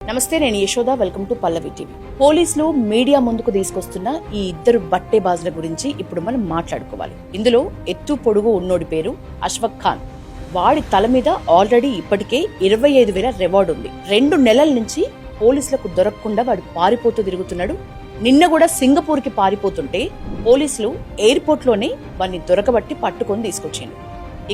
నమస్తే, నేను Yashoda. Welcome to Pallavi TV. పోలీసులు మీడియా ముందుకు తీసుకొస్తున్న ఈ ఇద్దరు బట్టేబాజుల గురించి ఇప్పుడు మనం మాట్లాడుకోవాలి. ఇందులో ఎత్తు పొడుగు ఉన్నోడి పేరు అష్ఫాక్ ఖాన్. వాడి తల మీద ఆల్రెడీ ఇప్పటికే 25,000 రివార్డు ఉంది. 2 నెలల నుంచి పోలీసులకు దొరకకుండా వాడు పారిపోతూ తిరుగుతున్నాడు. నిన్న కూడా సింగపూర్ కి పారిపోతుంటే పోలీసులు ఎయిర్పోర్ట్ లోనే వాడిని దొరకబట్టి పట్టుకొని తీసుకొచ్చిండు.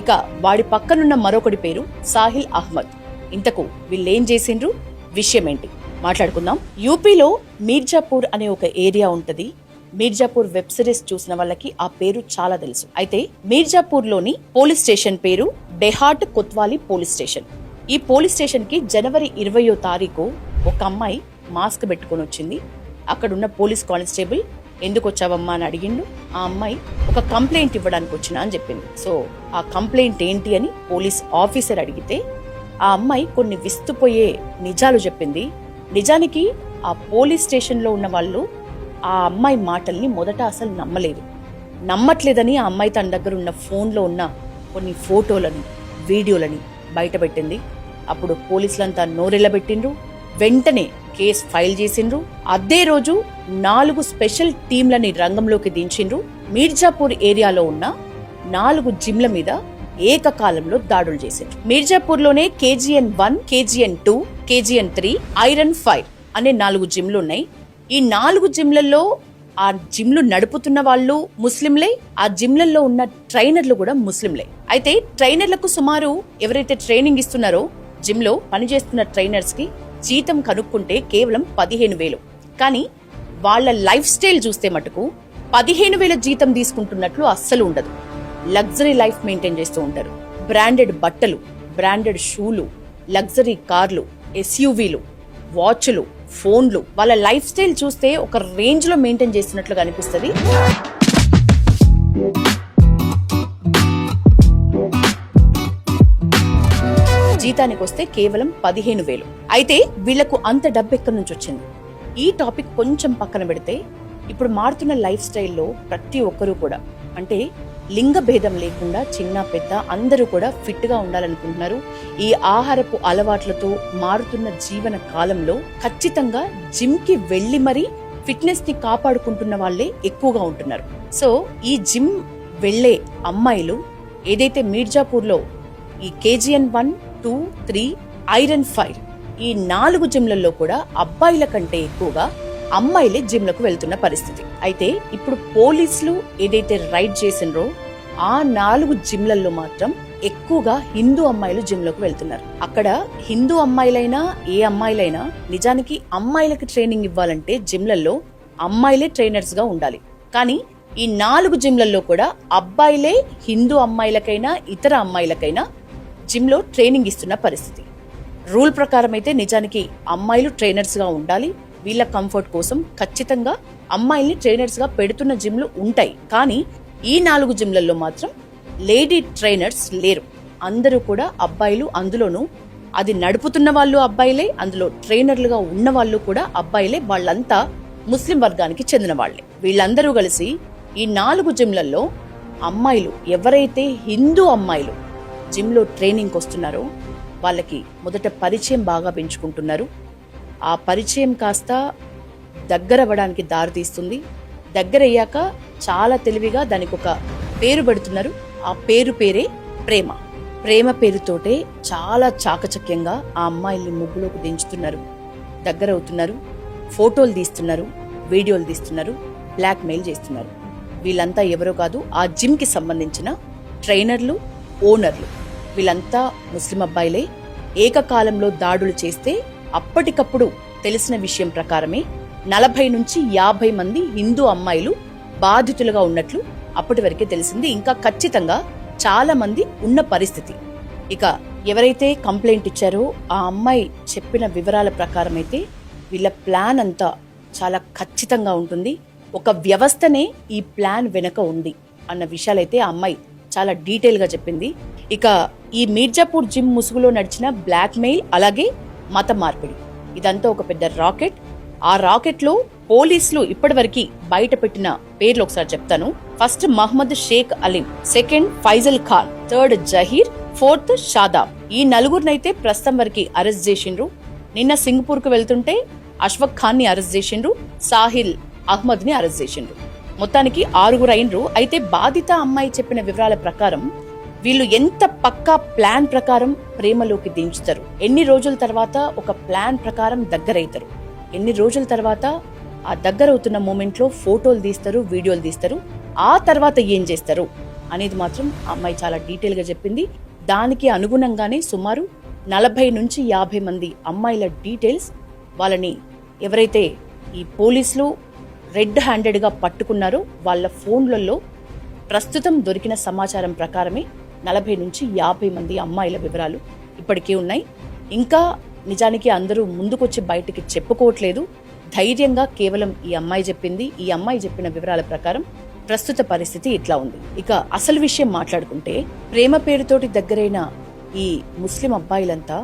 ఇక వాడి పక్కనున్న మరొకడి పేరు సాహిల్ అహ్మద్. ఇంతకు వీళ్ళేం చేసిండ్రు, విషయం ఏంటి మాట్లాడుకుందాం. యూపీలో మీర్జాపూర్ అనే ఒక ఏరియా ఉంటది. మీర్జాపూర్ వెబ్ సిరీస్ చూసిన వాళ్ళకి ఆ పేరు చాలా తెలుసు. అయితే మీర్జాపూర్ లోని పోలీస్ స్టేషన్ పేరు డెహాట్ కొత్వాలి పోలీస్ స్టేషన్. ఈ పోలీస్ స్టేషన్ కి జనవరి 20వ తారీఖు ఒక అమ్మాయి మాస్క్ పెట్టుకుని వచ్చింది. అక్కడున్న పోలీస్ కానిస్టేబుల్ ఎందుకు వచ్చావమ్మా అని అడిగిండు. ఆ అమ్మాయి ఒక కంప్లైంట్ ఇవ్వడానికి వచ్చినా అని చెప్పింది. సో ఆ కంప్లైంట్ ఏంటి అని పోలీస్ ఆఫీసర్ అడిగితే ఆ అమ్మాయి కొన్ని విస్తుపోయే నిజాలు చెప్పింది. నిజానికి ఆ పోలీస్ స్టేషన్ లో ఉన్న వాళ్ళు ఆ అమ్మాయి మాటల్ని మొదట అసలు నమ్మట్లేదని ఆ అమ్మాయి తన దగ్గర ఉన్న ఫోన్లో ఉన్న కొన్ని ఫోటోలని వీడియోలని బయటపెట్టింది. అప్పుడు పోలీసులంతా నోరెళ్లబెట్టిండ్రు. వెంటనే కేసు ఫైల్ చేసిండ్రు. అదే రోజు 4 స్పెషల్ టీంలని రంగంలోకి దించిండ్రు. మీర్జాపూర్ ఏరియాలో ఉన్న 4 జిమ్ల మీద ఏకకాలంలో దాడులు చేశారు. మీర్జాపూర్ లోనే KGN1, KGN2, KGN3, ఐరన్ 5 అనే 4 జిమ్లు ఉన్నాయి. ఈ 4 జిమ్లలో ఆ జిమ్లు నడుపుతున్న వాళ్ళు ముస్లింలే, ఆ జిమ్లలో ఉన్న ట్రైనర్లు కూడా ముస్లింలే. అయితే ట్రైనర్లకు సుమారు ఎవరైతే ట్రైనింగ్ ఇస్తున్నారో జిమ్ లో పనిచేస్తున్న ట్రైనర్స్ కి జీతం కనుక్కుంటే కేవలం 15,000. కానీ వాళ్ళ లైఫ్ స్టైల్ చూస్తే మటుకు 15,000 జీతం తీసుకుంటున్నట్లు అస్సలు ఉండదు. లగ్జరీ లైఫ్ మెయింటైన్ చేస్తూ ఉంటారు. బ్రాండెడ్ బట్టలు, బ్రాండెడ్ షూలు, లగ్జరీ కార్లు, SUVలు, వాచ్లు, ఫోన్లు. వాళ్ళ లైఫ్ స్టైల్ చూస్తే ఒక రేంజ్ లో మెయింటైన్ చేస్తున్నట్లుగా అనిపిస్తుంది. జీతానికి వస్తే కేవలం 15,000. అయితే వీళ్లకు అంత డబ్బు ఎక్కడి నుంచి వచ్చింది? ఈ టాపిక్ కొంచెం పక్కన పెడితే ఇప్పుడు మారుతున్న లైఫ్ స్టైల్లో ప్రతి ఒక్కరూ కూడా, అంటే లింగ భేదం లేకుండా చిన్న పెద్ద అందరూ కూడా ఫిట్ గా ఉండాలనుకుంటున్నారు. ఈ ఆహారపు అలవాట్లతో మారుతున్న జీవన కాలంలో ఖచ్చితంగా జిమ్ కి వెళ్లి మరీ ఫిట్నెస్ ని కాపాడుకుంటున్న వాళ్లే ఎక్కువగా ఉంటున్నారు. సో ఈ జిమ్ వెళ్లే అమ్మాయిలు ఏదైతే మీర్జాపూర్ లో ఈ KGN1, 2, 3, ఐరన్ 5 ఈ 4 జిమ్లలో కూడా అబ్బాయిల కంటే ఎక్కువగా అమ్మాయిలే జిమ్లకు వెళ్తున్న పరిస్థితి. అయితే ఇప్పుడు పోలీసులు ఏదైతే రైడ్ చేసినరో ఆ 4 జిమ్లలో మాత్రం ఎక్కువగా హిందూ అమ్మాయిలు జిమ్లకు వెళ్తున్నారు. అక్కడ హిందూ అమ్మాయిలైనా ఏ అమ్మాయిలైనా నిజానికి అమ్మాయిలకి ట్రైనింగ్ ఇవ్వాలంటే జిమ్లలో అమ్మాయిలే ట్రైనర్స్ గా ఉండాలి. కానీ ఈ 4 జిమ్లలో కూడా అబ్బాయిలే హిందూ అమ్మాయిలకైనా ఇతర అమ్మాయిలకైనా జిమ్ లో ట్రైనింగ్ ఇస్తున్న పరిస్థితి. రూల్ ప్రకారం అయితే నిజానికి అమ్మాయిలు ట్రైనర్స్ గా ఉండాలి. వీళ్ళ కంఫర్ట్ కోసం ఖచ్చితంగా అమ్మాయిల్ని ట్రైనర్స్ గా పెడుతున్న జిమ్లు ఉంటాయి. కానీ ఈ 4 జిమ్లలో మాత్రం లేడీ ట్రైనర్స్ లేరు. అందరూ కూడా అబ్బాయిలు. అందులోనూ అది నడుపుతున్న వాళ్ళు అబ్బాయిలే, అందులో ట్రైనర్లుగా ఉన్న వాళ్ళు కూడా అబ్బాయిలే. వాళ్ళంతా ముస్లిం వర్గానికి చెందిన వాళ్లే. వీళ్ళందరూ కలిసి ఈ 4 జిమ్లలో అమ్మాయిలు ఎవరైతే హిందూ అమ్మాయిలు జిమ్ లో ట్రైనింగ్ వస్తున్నారో వాళ్ళకి మొదట పరిచయం బాగా పెంచుకుంటున్నారు. ఆ పరిచయం కాస్త దగ్గరవ్వడానికి దారితీస్తుంది. దగ్గరయ్యాక చాలా తెలివిగా దానికి ఒక పేరు పెడుతున్నారు. ఆ పేరే ప్రేమ. ప్రేమ పేరుతోటే చాలా చాకచక్యంగా ఆ అమ్మాయిల్ని ముగ్గులోకి దించుతున్నారు. దగ్గరవుతున్నారు, ఫోటోలు తీస్తున్నారు, వీడియోలు తీస్తున్నారు, బ్లాక్ మెయిల్ చేస్తున్నారు. వీళ్ళంతా ఎవరో కాదు, ఆ జిమ్ కి సంబంధించిన ట్రైనర్లు, ఓనర్లు. వీళ్ళంతా ముస్లిం అబ్బాయిలే. ఏకకాలంలో దాడులు చేస్తే అప్పటికప్పుడు తెలిసిన విషయం ప్రకారమే 40 నుంచి 50 మంది హిందూ అమ్మాయిలు బాధితులుగా ఉన్నట్లు అప్పటి వరకే తెలిసింది. ఇంకా ఖచ్చితంగా చాలా మంది ఉన్న పరిస్థితి. ఇక ఎవరైతే కంప్లైంట్ ఇచ్చారో ఆ అమ్మాయి చెప్పిన వివరాల ప్రకారం అయితే వీళ్ళ ప్లాన్ అంతా చాలా ఖచ్చితంగా ఉంటుంది. ఒక వ్యవస్థనే ఈ ప్లాన్ వెనక ఉంది అన్న విషయాలైతే ఆ అమ్మాయి చాలా డీటెయిల్ గా చెప్పింది. ఇక ఈ మీర్జాపూర్ జిమ్ ముసుగులో నడిచిన బ్లాక్ మెయిల్, అలాగే మత మార్పిడి, ఇదంతా ఒక పెద్ద రాకెట్. ఆ రాకెట్ లో పోలీసులు ఇప్పటివరకు బయట పెట్టిన పేర్లు ఒకసారి చెప్తాను. First Mohammed Sheikh Aleem, second Faisal Khan, third Zaheer, fourth Shadab. ఈ 4 ప్రస్తుతం వరకు అరెస్ట్ చేసిండ్రు. నిన్న సింగపూర్కు వెళ్తుంటే అష్ఫక్ ఖాన్ని అరెస్ట్ చేసిండ్రు, సాహిల్ అహ్మద్ని అరెస్ట్ చేసిండ్రు. మొత్తానికి 6 అయినరు. అయితే బాధిత అమ్మాయి చెప్పిన వివరాల ప్రకారం వీళ్ళు ఎంత పక్కా ప్లాన్ ప్రకారం ప్రేమలోకి దించుతారు, ఎన్ని రోజుల తర్వాత ఒక ప్లాన్ ప్రకారం దగ్గరైతారు, ఎన్ని రోజుల తర్వాత ఆ దగ్గరవుతున్న మూమెంట్లో ఫోటోలు తీస్తారు, వీడియోలు తీస్తారు, ఆ తర్వాత ఏం చేస్తారు అనేది మాత్రం ఆ అమ్మాయి చాలా డీటెయిల్ గా చెప్పింది. దానికి అనుగుణంగానే సుమారు 40 నుంచి 50 మంది అమ్మాయిల డీటెయిల్స్ వాళ్ళని ఎవరైతే ఈ పోలీసులు రెడ్ హ్యాండెడ్గా పట్టుకున్నారో వాళ్ళ ఫోన్లలో ప్రస్తుతం దొరికిన సమాచారం ప్రకారమే 40 నుంచి 50 మంది అమ్మాయిల వివరాలు ఇప్పటికే ఉన్నాయి. ఇంకా నిజానికి అందరూ ముందుకొచ్చి బయటికి చెప్పుకోవట్లేదు. ధైర్యంగా కేవలం ఈ అమ్మాయి చెప్పింది, ఈ అమ్మాయి చెప్పిన వివరాల ప్రకారం ప్రస్తుత పరిస్థితి ఇట్లా ఉంది. ఇక అసలు విషయం మాట్లాడుకుంటే, ప్రేమ పేరుతోటి దగ్గరైన ఈ ముస్లిం అబ్బాయిలంతా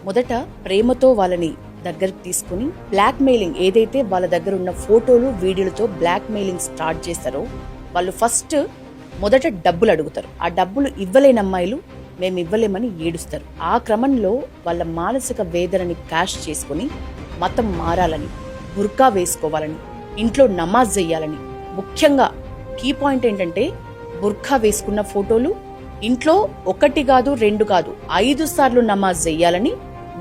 మొదట ప్రేమతో వాళ్ళని దగ్గరికి తీసుకుని బ్లాక్ మెయిలింగ్, ఏదైతే వాళ్ళ దగ్గర ఉన్న ఫోటోలు వీడియోలతో బ్లాక్ మెయిలింగ్ స్టార్ట్ చేస్తారో వాళ్ళు ఫస్ట్ మొదట డబ్బులు అడుగుతారు. ఆ డబ్బులు ఇవ్వలేని అమ్మాయిలు మేము ఇవ్వలేమని ఏడుస్తారు. ఆ క్రమంలో వాళ్ళ మానసిక వేదనని క్యాష్ చేసుకుని మతం మారాలని, బుర్కా వేసుకోవాలని, ఇంట్లో నమాజ్ చెయ్యాలని, ముఖ్యంగా కీ పాయింట్ ఏంటంటే బుర్కా వేసుకున్న ఫోటోలు ఇంట్లో 1 కాదు 2 కాదు 5 సార్లు నమాజ్ చెయ్యాలని,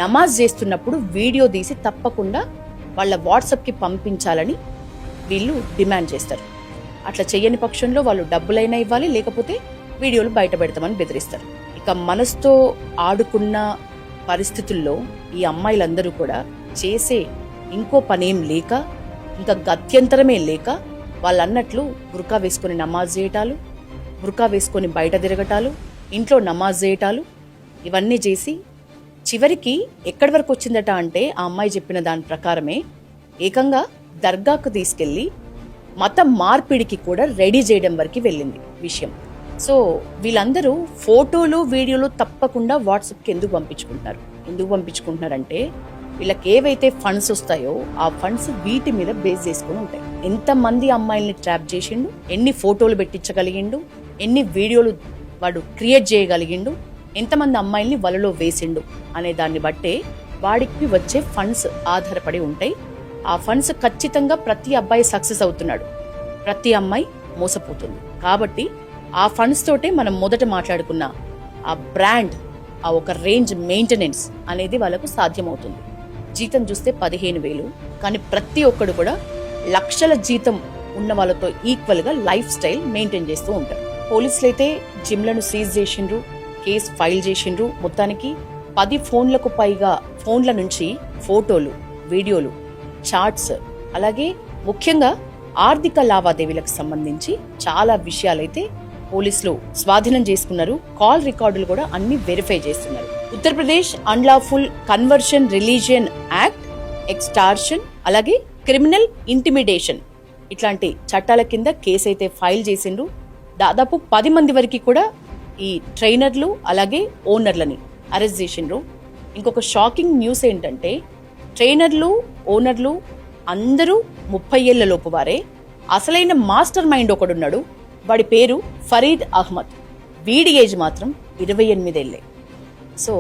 నమాజ్ చేస్తున్నప్పుడు వీడియో తీసి తప్పకుండా వాళ్ళ వాట్సాప్కి పంపించాలని వీళ్ళు డిమాండ్ చేస్తారు. అట్లా చెయ్యని పక్షంలో వాళ్ళు డబ్బులైనా ఇవ్వాలి, లేకపోతే వీడియోలు బయట పెడతామని బెదిరిస్తారు. ఇక మనసుతో ఆడుకున్న పరిస్థితుల్లో ఈ అమ్మాయిలందరూ కూడా చేసే ఇంకో పనేం లేక, ఇంకా గత్యంతరమే లేక వాళ్ళన్నట్లు బుర్కా వేసుకుని నమాజ్ చేయటాలు, బుర్కా వేసుకొని బయట తిరగటాలు, ఇంట్లో నమాజ్ చేయటాలు, ఇవన్నీ చేసి చివరికి ఎక్కడి వరకు వచ్చిందట అంటే ఆ అమ్మాయి చెప్పిన దాని ప్రకారమే ఏకంగా దర్గాకు తీసుకెళ్లి మత మార్పిడికి కూడా రెడీ చేయడం వరకు వెళ్ళింది విషయం. సో వీళ్ళందరూ ఫోటోలు వీడియోలు తప్పకుండా వాట్సాప్కి ఎందుకు పంపించుకుంటున్నారంటే వీళ్ళకి ఏవైతే ఫండ్స్ వస్తాయో ఆ ఫండ్స్ వీటి మీద బేస్ చేసుకుని ఉంటాయి. ఎంతమంది అమ్మాయిల్ని ట్రాప్ చేసిండు, ఎన్ని ఫోటోలు పెట్టించగలిగిండు, ఎన్ని వీడియోలు వాడు క్రియేట్ చేయగలిగిండు, ఎంతమంది అమ్మాయిల్ని వలలో వేసిండు అనే దాన్ని బట్టే వాడికి వచ్చే ఫండ్స్ ఆధారపడి ఉంటాయి. ఆ ఫండ్స్ ఖచ్చితంగా ప్రతి అబ్బాయి సక్సెస్ అవుతున్నాడు, ప్రతి అమ్మాయి మోసపోతుంది. కాబట్టి ఆ ఫండ్స్ తోటే మనం మొదట మాట్లాడుకున్న ఆ బ్రాండ్, ఆ ఒక రేంజ్ మెయింటెనెన్స్ అనేది వాళ్ళకు సాధ్యమవుతుంది. జీతం చూస్తే 15,000, కానీ ప్రతి ఒక్కడు కూడా లక్షల జీతం ఉన్న వాళ్ళతో ఈక్వల్ గా లైఫ్ స్టైల్ మెయింటైన్ చేస్తూ ఉంటారు. పోలీసులు అయితే జిమ్లను సీజ్ చేసిండ్రు, కేసు ఫైల్ చేసిండ్రు. మొత్తానికి 10 ఫోన్లకు పైగా ఫోన్ల నుంచి ఫోటోలు, వీడియోలు, చాట్స్, అలాగే ముఖ్యంగా ఆర్థిక లావాదేవీలకు సంబంధించి చాలా విషయాలైతే పోలీసులు స్వాధీనం చేసుకున్నారు. కాల్ రికార్డులు కూడా అన్ని వెరిఫై చేస్తున్నారు. Uttar Pradesh unlawful conversion religion act, extortion, అలాగే క్రిమినల్ ఇంటిమిడేషన్ ఇట్లాంటి చట్టాల కింద కేసు అయితే ఫైల్ చేసిండ్రు. దాదాపు 10 మంది వరకు కూడా ఈ ట్రైనర్లు అలాగే ఓనర్లని అరెస్ట్ చేసిండ్రు. ఇంకొక షాకింగ్ న్యూస్ ఏంటంటే ట్రైనర్లు, ఓనర్లు అందరూ 30 ఏళ్ల లోపు వారే. అసలైన మాస్టర్ మైండ్ ఒకడున్నాడు, వాడి పేరు ఫరీద్ అహ్మద్. వీడి ఏజ్ మాత్రం 28 ఏళ్లే. సో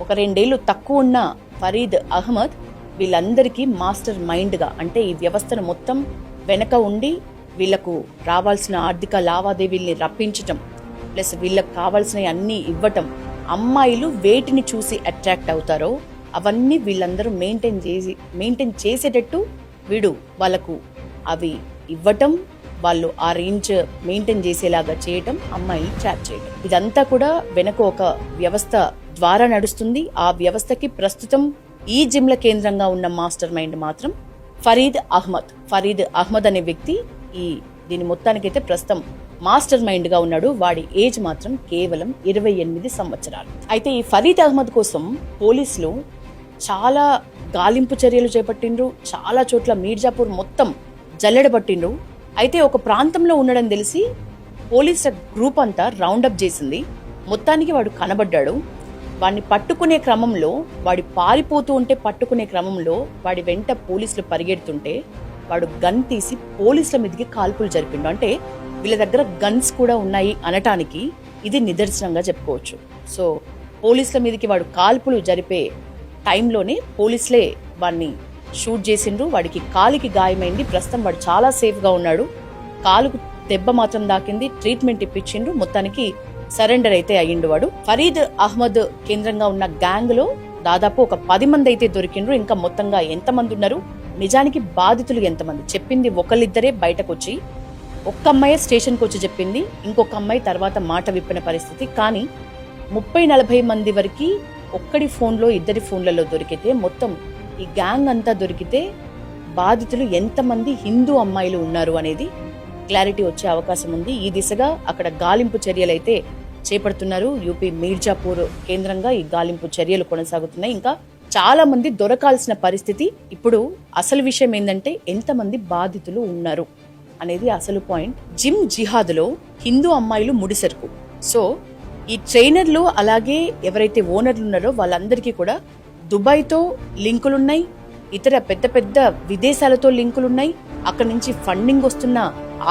ఒక 2 ఏళ్లు తక్కువ ఉన్న ఫరీద్ అహ్మద్ వీళ్ళందరికీ మాస్టర్ మైండ్గా, అంటే ఈ వ్యవస్థను మొత్తం వెనక ఉండి వీళ్లకు రావాల్సిన ఆర్థిక లావాదేవీల్ని రప్పించటం, ప్లస్ వీళ్ళకి కావాల్సినవి అన్నీ ఇవ్వటం, అమ్మాయిలు వేటిని చూసి అట్రాక్ట్ అవుతారో అవన్నీ వీళ్ళందరూ మెయింటైన్ చేసేటట్టు వీడు వాళ్ళకు అవి ఇవ్వటం, వాళ్ళు ఆ రేంజ్ మెయింటైన్ చేసేలాగా చేయటం, అమ్మాయిని ట్రాప్ చేయటం. ఇదంతా కూడా వెనక ఒక వ్యవస్థ ద్వారా నడుస్తుంది. ఆ వ్యవస్థకి ప్రస్తుతం ఈ జిమ్ల కేంద్రంగా ఉన్న మాస్టర్ మైండ్ మాత్రం ఫరీద్ అహ్మద్ అనే వ్యక్తి దీని మొత్తానికైతే ప్రస్తుతం మాస్టర్ మైండ్ గా ఉన్నాడు. వాడి ఏజ్ మాత్రం కేవలం 28 సంవత్సరాలు. అయితే ఈ ఫరీద్ అహ్మద్ కోసం పోలీసులు చాలా గాలింపు చర్యలు చేపట్టిండ్రు. చాలా చోట్ల మీర్జాపూర్ మొత్తం జల్లెడ పట్టిండ్రు. అయితే ఒక ప్రాంతంలో ఉండడం తెలిసి పోలీసుల గ్రూప్ అంతా రౌండప్ చేసింది. మొత్తానికి వాడు కనబడ్డాడు. వాడిని పట్టుకునే క్రమంలో, వాడి పారిపోతూ ఉంటే పట్టుకునే క్రమంలో వాడి వెంట పోలీసులు పరిగెడుతుంటే వాడు గన్ తీసి పోలీసుల మీదకి కాల్పులు జరిపిండు. అంటే వీళ్ళ దగ్గర గన్స్ కూడా ఉన్నాయి అనటానికి ఇది నిదర్శనంగా చెప్పుకోవచ్చు. సో పోలీసుల మీదకి వాడు కాల్పులు జరిపే టైంలోనే పోలీసులే వాడిని షూట్ చేసిండ్రు. వాడికి కాలికి గాయమైంది. ప్రస్తుతం వాడు చాలా సేఫ్ గా ఉన్నాడు. కాలుకు దెబ్బ మాత్రం దాకింది. ట్రీట్మెంట్ ఇప్పించిండ్రు. మొత్తానికి సరెండర్ అయితే అయ్యిండు వాడు. ఫరీద్ అహ్మద్ కేంద్రంగా ఉన్న గ్యాంగ్ లో దాదాపు ఒక 10 మంది అయితే దొరికిండ్రు. ఇంకా మొత్తంగా ఎంతమంది ఉన్నారు, నిజానికి బాధితులు ఎంతమంది, చెప్పింది ఒకళ్ళిద్దరే బయటకు వచ్చి, ఒక్క అమ్మాయి స్టేషన్కి వచ్చి చెప్పింది, ఇంకొక అమ్మాయి తర్వాత మాట విప్పిన పరిస్థితి. కానీ 30-40 మంది వరకు ఒక్కడి ఫోన్లో, ఇద్దరి ఫోన్లలో దొరికితే, మొత్తం ఈ గ్యాంగ్ అంతా దొరికితే బాధితులు ఎంతమంది హిందూ అమ్మాయిలు ఉన్నారు అనేది క్లారిటీ వచ్చే అవకాశం ఉంది. ఈ దిశగా అక్కడ గాలింపు చర్యలు అయితే చేపడుతున్నారు. యూపీ మీర్జాపూర్ కేంద్రంగా ఈ గాలింపు చర్యలు కొనసాగుతున్నాయి. ఇంకా చాలా మంది దొరకాల్సిన పరిస్థితి. ఇప్పుడు అసలు విషయం ఏంటంటే ఎంతమంది బాధితులు ఉన్నారు అనేది అసలు పాయింట్. జిమ్ జిహాద్లో హిందూ అమ్మాయిలు ముడిసరుకు. సో ఈ ట్రైనర్లు అలాగే ఎవరైతే ఓనర్లు ఉన్నారో వాళ్ళందరికీ కూడా దుబాయ్తో లింకులున్నాయి, ఇతర పెద్ద పెద్ద విదేశాలతో లింకులున్నాయి. అక్కడి నుంచి ఫండింగ్ వస్తున్న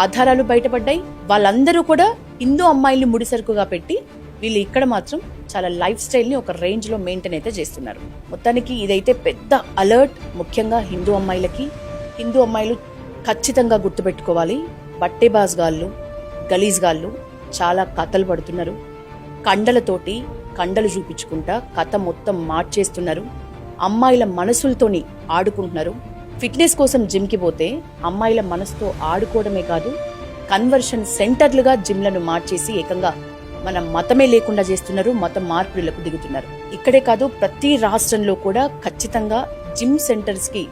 ఆధారాలు బయటపడ్డాయి. వాళ్ళందరూ కూడా హిందూ అమ్మాయిల్ని ముడిసరుకుగా పెట్టి వీళ్ళు ఇక్కడ మాత్రం చాలా లైఫ్ స్టైల్ ని ఒక రేంజ్ లో మెయింటైన్ అయితే చేస్తున్నారు. మొత్తానికి ఇదైతే పెద్ద అలర్ట్, ముఖ్యంగా హిందూ అమ్మాయిలకి. హిందూ అమ్మాయిలు ఖచ్చితంగా గుర్తుపెట్టుకోవాలి, బట్టేబాజ్ గాళ్ళు, గలీజ్ గాళ్ళు చాలా కథలు పడుతున్నారు. కండలతోటి కండలు చూపించుకుంటా కథ మొత్తం మార్చేస్తున్నారు. అమ్మాయిల మనసులతోని ఆడుకుంటున్నారు. ఫిట్నెస్ కోసం జిమ్ కి పోతే అమ్మాయిల మనసుతో ఆడుకోవడమే కాదు, కన్వర్షన్ సెంటర్లుగా జిమ్లను మార్చేసి ఏకంగా మన మతమే లేకుండా చేస్తున్నారు. మత మార్పిడులకు దిగుతున్నారు. ఇక్కడే కాదు, ప్రతి రాష్ట్రంలో కూడా ఖచ్చితంగా జిమ్ సెంటర్స్ కి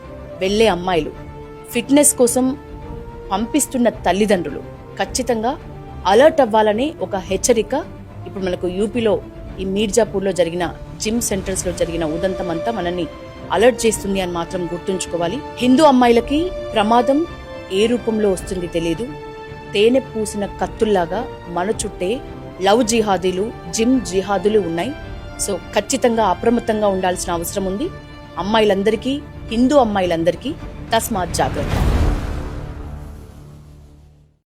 వెళ్లే అమ్మాయిలు, ఫిట్నెస్ కోసం పంపిస్తున్న తల్లిదండ్రులు ఖచ్చితంగా అలర్ట్ అవ్వాలనే ఒక హెచ్చరిక ఇప్పుడు మనకు యూపీలో ఈ మీర్జాపూర్లో జరిగిన జిమ్ సెంటర్స్ లో జరిగిన ఉదంతం అంతా మనల్ని అలర్ట్ చేస్తుంది అని మాత్రం గుర్తుంచుకోవాలి. హిందూ అమ్మాయిలకి ప్రమాదం ఏ రూపంలో వస్తుంది తెలియదు. తేనె పూసిన కత్తుల్లాగా మన చుట్టే లవ్ జిహాదీలు, జిమ్ జిహాదులు ఉన్నాయి. సో ఖచ్చితంగా అప్రమత్తంగా ఉండాల్సిన అవసరం ఉంది. అమ్మాయిలందరికీ, హిందూ అమ్మాయిలందరికీ తస్మాత్ జాగ్రత్త.